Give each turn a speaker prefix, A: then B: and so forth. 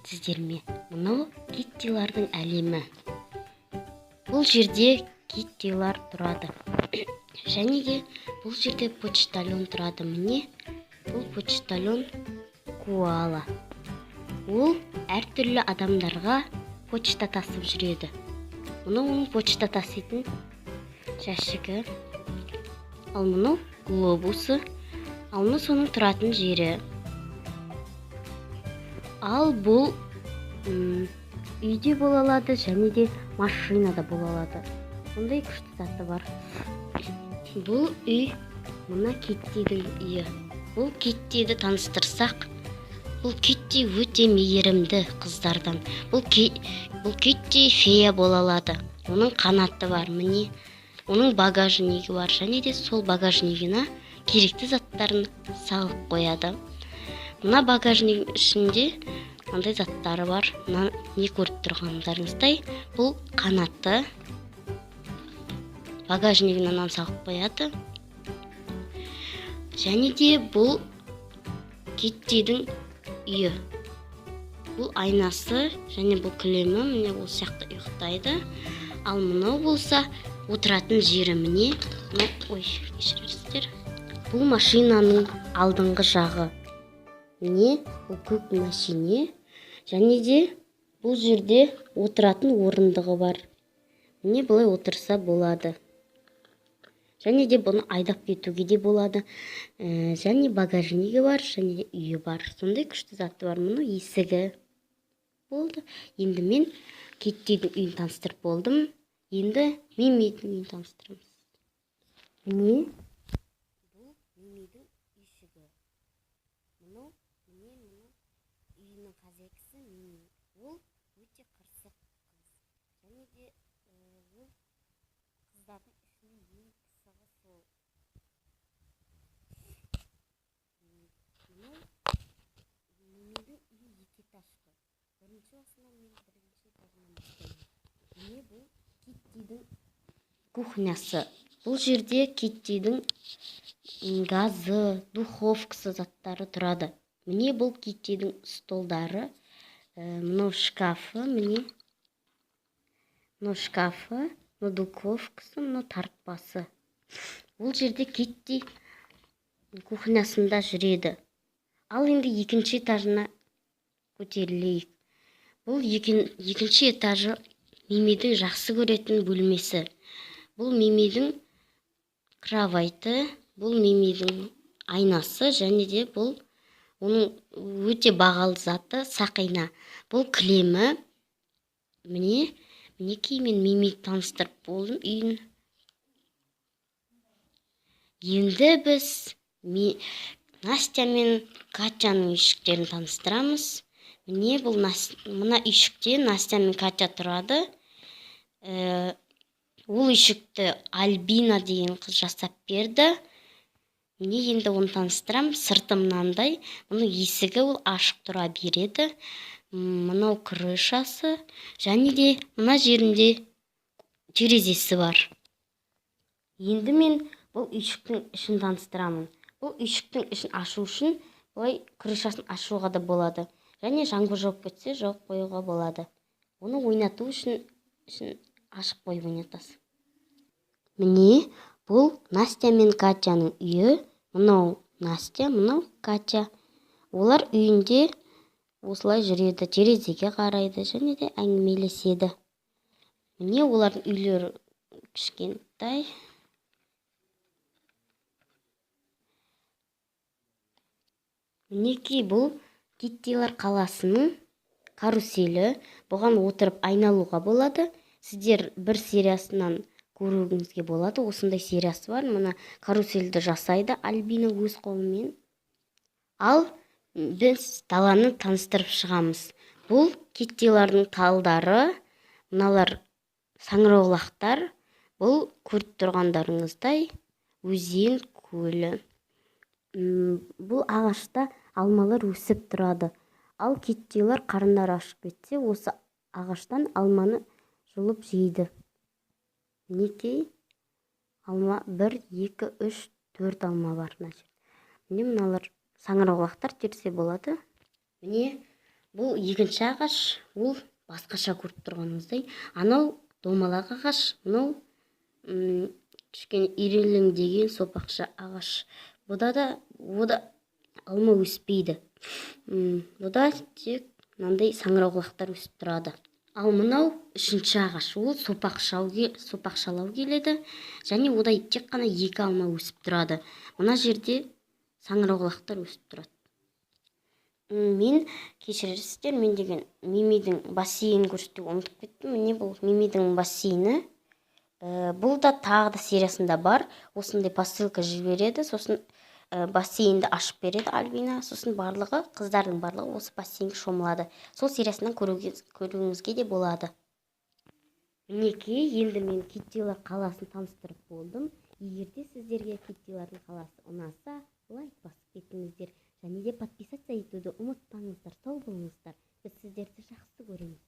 A: сіздер ме? Мынау Киттилардың әлемі. Бұл жерде Киттилар тұрады. Және де бұл жерде почтальон тұрады. Міне, бұл почтальон Коала. Ол әртүрлі адамдарға почта тасып жүреді. Мынау оның почта таситын жәшігі. Ал мынау глобусы. Ал мынау соның тұратын жері. Ал бұл үйде бола алады, және де машинада бола алады. Ондай күшті заты бар. Бұл үй мына Киттидің үйі. Бұл Киттиді таныстырсақ, бұл Китти өте мейірімді қыздардан. Бұл Китти фея бола алады. Оның қанаты бар, міне. Оның багажнигі бар, және де сол багажнигіне керекті заттарын салып қояды. Мына багажнигінің ішінде қандай заттары бар. Мына не көріп тұрғандарыңыздай, бұл қанаты багажнигінен салып қояды. Және де бұл Киттидің үйі. Бұл айнасы, және бұл кілемі, міне ол сияқты ұйықтайды. Ал мынау болса отыратын жері, міне. Кешірерсіздер. Бұл машинаның алдыңғы жағы. Міне, бұл көк машине. Және де бұл жерде отыратын орындығы бар. Міне, бұлай отырса болады. Және де бұны айдап кетуге де болады. Және багажнигі бар, және де үйі бар. Сондай күшті заты бар. Мұны есігі болды. Енді мен Киттидің үйін таныстырып болдым. Енді Мимидің үйін таныстырамыз. Міне, бұл Мимидің үйшігі. Мынау үйінің хозяйкасы Мими. Ол өте қырсық қыз. Және де ол қыздардың ішінде ең қысығы сол. Мынау Мимидің үйі екі этажды. Бірінші осынан мен бірінші этажынан бастаймын. Міне бұл Киттидің кухнясы. Бұл жерде Киттидің газы, духовкасы заттары тұрады. Міне бұл Киттидің столдары. Мынау шкафы, міне. Мынау шкафы, мынау духовкасы, мынау тартпасы. Бұл жерде Китти кухнясында жүреді. Ал енді екінші этажына көтерілейік. Бұл екінші этажы Мимидің жақсы көретін бөлмесі. Бұл Мимидің кровайты, бұл Мимидің айнасы, және де бұл оның өте бағалы заты сақина. Бұл кілемі. Мінекей мен Мимиді таныстырып болдым үйін. Енді біз Настя мен Катяның үйшіктерін таныстырамыз. Міне бұл мына үйшікте Настя мен Катя тұрады. Ол үйшікті Альбина деген қыз жасап берді. Міне енді оны таныстырам. Сырты мынандай. Мұның есігі ол ашық тұра береді. Мынау крышасы. Және де мына жерінде терезесі бар. Енді мен бұл үйшіктің ішін таныстырамын. Бұл үйшіктің ішін ашу үшін бұлай крышасын ашуға да болады. Және жаңбыр жауып кетсе жауып қоюға болады. Оны ойнату үшін ашық қойып ойнатасың. Міне, бұл Настя мен Катяның үйі. Мынау Настя, мынау Катя. Олар үйінде осылай жүреді, терезеге қарайды, және де әңгімелеседі. Міне, олардың үйлері кішкентай. Мінекей бұл Киттилар қаласының каруселі. Бұған отырып айналуға болады. Сіздер бір сериясынан көруіңізге болады. Осындай сериясы бар. Мына карусельді жасайды Альбина өз қолымен. Ал біз даланы таныстырып шығамыз. Бұл Киттилардың талдары. Мыналар саңырауқұлақтар. Бұл көріп тұрғандарыңыздай өзен көлі. Бұл ағашта алмалар өсіп тұрады. Ал Киттилар қарындары ашып кетсе, осы ағаштан алманы жұлып жейді. Мінекей алма 1, 2, 3, 4 алма бар. Міне мыналар саңырауқұлақтар терсе болады. Міне Бұл екінші ағаш, ол басқаша көріп тұрғаныңыздай. Анау домалақ ағаш, мынау кішкене ирелеңдеген сопақша ағаш. Бұда алма өспейді. Бұда тек мынандай саңырауқұлақтар өсіп тұрады. Ал мынау үшінші ағаш, ол сопақшалау келеді, және ода тек қана 2 алма өсіп тұрады. Мына жерде саңырауқұлақтар өсіп тұрады. Мен кешірерсіздер, мен деген Мимидің бассейнін көрсетуге ұмытып кеттім. Міне бұл Мимидің бассейні. Бұл да тағы да сериясында бар. Осындай посылка жібереді, сосын бассейнді ашып береді Альбина, сосын қыздардың барлығы осы бассейнге шомылады. Сол сериясынан көруіңізге де болады. Мінекей, енді мен Киттилар қаласын таныстырып болдым. Егерде сіздерге Киттилардың қаласы ұнаса, лайк басып кетіңіздер. Және де подписаться етуді ұмытпаңыздар. Сау болыңыздар. Біз сіздерді жақсы көреміз.